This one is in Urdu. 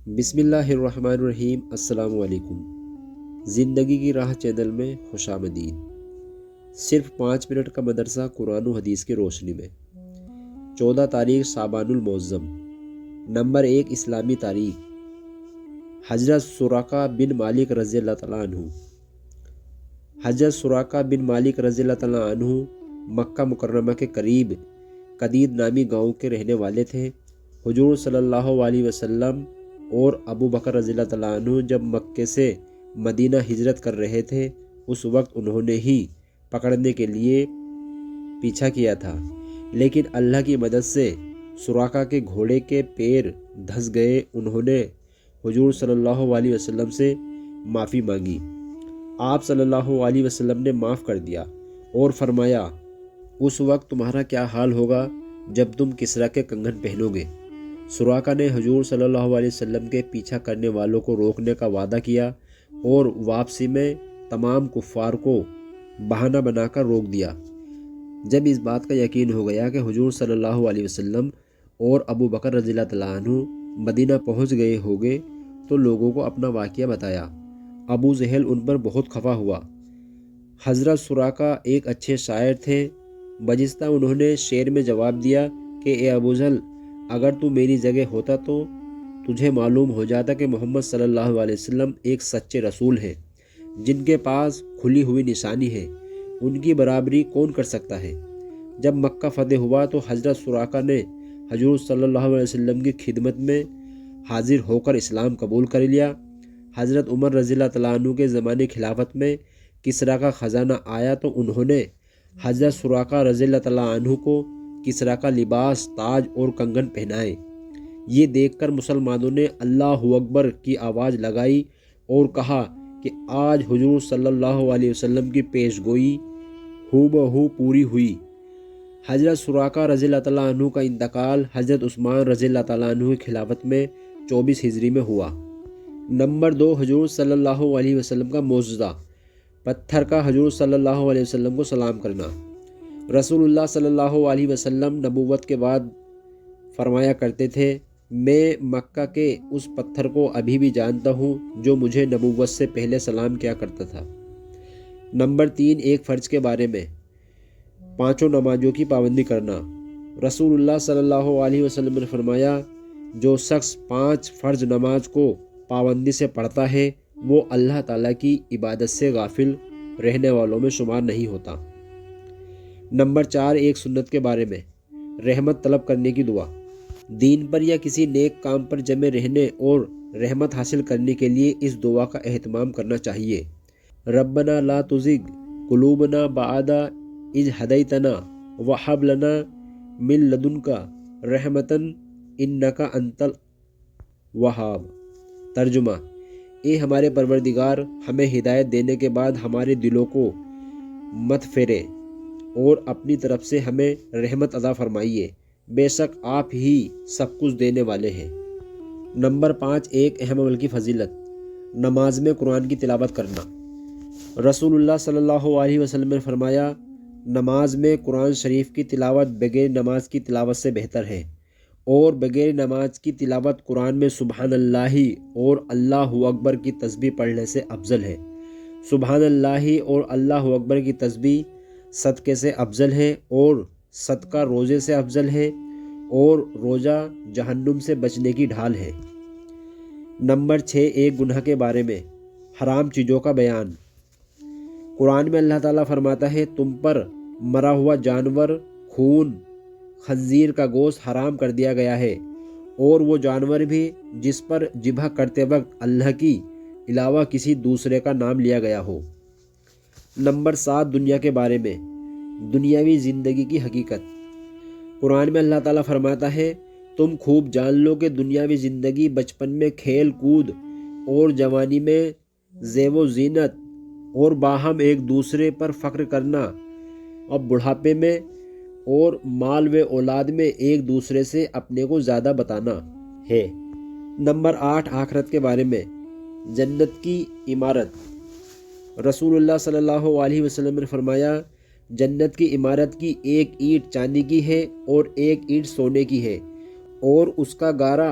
بسم اللہ الرحمن الرحیم۔ السلام علیکم۔ زندگی کی راہ چینل میں خوش آمدید۔ صرف 5 منٹ کا مدرسہ قرآن و حدیث کی روشنی میں۔ 14 تاریخ شعبان المعظم۔ نمبر 1 اسلامی تاریخ۔ حضرت سراقہ بن مالک رضی اللہ تعالیٰ عنہ۔ حضرت سراقہ بن مالک رضی اللہ تعالیٰ عنہ مکہ مکرمہ کے قریب قدید نامی گاؤں کے رہنے والے تھے۔ حضور صلی اللہ علیہ وسلم اور ابو بکر رضی اللہ تعالیٰ عنہ جب مکے سے مدینہ ہجرت کر رہے تھے، اس وقت انہوں نے ہی پکڑنے کے لیے پیچھا کیا تھا، لیکن اللہ کی مدد سے سراقہ کے گھوڑے کے پیر دھس گئے۔ انہوں نے حضور صلی اللہ علیہ وسلم سے معافی مانگی۔ آپ صلی اللہ علیہ وسلم نے معاف کر دیا اور فرمایا، اس وقت تمہارا کیا حال ہوگا جب تم کسریٰ کے کنگن پہنو گے۔ سراقہ نے حضور صلی اللہ علیہ وسلم کے پیچھا کرنے والوں کو روکنے کا وعدہ کیا اور واپسی میں تمام کفار کو بہانہ بنا کر روک دیا۔ جب اس بات کا یقین ہو گیا کہ حضور صلی اللہ علیہ وسلم اور ابو بکر رضی اللہ تعالیٰ عنہ مدینہ پہنچ گئے ہوگے تو لوگوں کو اپنا واقعہ بتایا۔ ابو جہل ان پر بہت خفا ہوا۔ حضرت سراقہ ایک اچھے شاعر تھے، بجستہ انہوں نے شعر میں جواب دیا کہ اے ابو جہل، اگر تو میری جگہ ہوتا تو تجھے معلوم ہو جاتا کہ محمد صلی اللہ علیہ وسلم ایک سچے رسول ہیں جن کے پاس کھلی ہوئی نشانی ہے، ان کی برابری کون کر سکتا ہے۔ جب مکہ فتح ہوا تو حضرت سراقہ نے حضور صلی اللہ علیہ وسلم کی خدمت میں حاضر ہو کر اسلام قبول کر لیا۔ حضرت عمر رضی اللہ تعالیٰ عنہ کے زمانے خلافت میں کسریٰ کا خزانہ آیا تو انہوں نے حضرت سراقہ رضی اللہ تعالیٰ عنہ کو کسریٰ کا لباس، تاج اور کنگن پہنائے۔ یہ دیکھ کر مسلمانوں نے اللہ اکبر کی آواز لگائی اور کہا کہ آج حضور صلی اللہ علیہ وسلم کی پیش گوئی ہو بہو پوری ہوئی۔ حضرت سراقہ رضی اللہ تعالیٰ عنہ کا انتقال حضرت عثمان رضی اللہ تعالیٰ عنہ کی خلافت میں 24 ہجری میں ہوا۔ نمبر 2 حضور صلی اللہ علیہ وسلم کا معجزہ، پتھر کا حضور صلی اللہ علیہ وسلم کو سلام کرنا۔ رسول اللہ صلی اللہ علیہ وسلم نبوت کے بعد فرمایا کرتے تھے، میں مکہ کے اس پتھر کو ابھی بھی جانتا ہوں جو مجھے نبوت سے پہلے سلام کیا کرتا تھا۔ نمبر 3 ایک فرض کے بارے میں، 5 نمازوں کی پابندی کرنا۔ رسول اللہ صلی اللہ علیہ وسلم نے فرمایا، جو شخص 5 فرض نماز کو پابندی سے پڑھتا ہے وہ اللہ تعالیٰ کی عبادت سے غافل رہنے والوں میں شمار نہیں ہوتا۔ نمبر 4 ایک سنت کے بارے میں، رحمت طلب کرنے کی دعا۔ دین پر یا کسی نیک کام پر جمع رہنے اور رحمت حاصل کرنے کے لیے اس دعا کا اہتمام کرنا چاہیے۔ ربنا لا تزغ قلوبنا بعد اذ ہدیتنا وہب لنا من لدنک رحمتا انک انت الوہاب۔ ترجمہ، اے ہمارے پروردگار، ہمیں ہدایت دینے کے بعد ہمارے دلوں کو مت پھیرے اور اپنی طرف سے ہمیں رحمت عطا فرمائیے، بے شک آپ ہی سب کچھ دینے والے ہیں۔ نمبر 5 ایک اہم عمل کی فضیلت، نماز میں قرآن کی تلاوت کرنا۔ رسول اللہ صلی اللہ علیہ وسلم نے فرمایا، نماز میں قرآن شریف کی تلاوت بغیر نماز کی تلاوت سے بہتر ہے، اور بغیر نماز کی تلاوت قرآن میں سبحان اللہ اور اللہ اکبر کی تسبیح پڑھنے سے افضل ہے۔ سبحان اللہ اور اللہ اکبر کی تسبیح صدقے سے افضل ہے، اور صدقہ روزے سے افضل ہے، اور روزہ جہنم سے بچنے کی ڈھال ہے۔ نمبر 6 ایک گناہ کے بارے میں، حرام چیزوں کا بیان۔ قرآن میں اللہ تعالیٰ فرماتا ہے، تم پر مرا ہوا جانور، خون، خنزیر کا گوشت حرام کر دیا گیا ہے، اور وہ جانور بھی جس پر ذبح کرتے وقت اللہ کی علاوہ کسی دوسرے کا نام لیا گیا ہو۔ نمبر 7 دنیا کے بارے میں، دنیاوی زندگی کی حقیقت۔ قرآن میں اللہ تعالیٰ فرماتا ہے، تم خوب جان لو کہ دنیاوی زندگی بچپن میں کھیل کود اور جوانی میں زیب و زینت اور باہم ایک دوسرے پر فخر کرنا، اور بڑھاپے میں اور مال و اولاد میں ایک دوسرے سے اپنے کو زیادہ بتانا ہے۔ نمبر 8 آخرت کے بارے میں، جنت کی عمارت۔ رسول اللہ صلی اللہ علیہ وسلم نے فرمایا، جنت کی عمارت کی ایک اینٹ چاندی کی ہے اور ایک اینٹ سونے کی ہے، اور اس کا گارا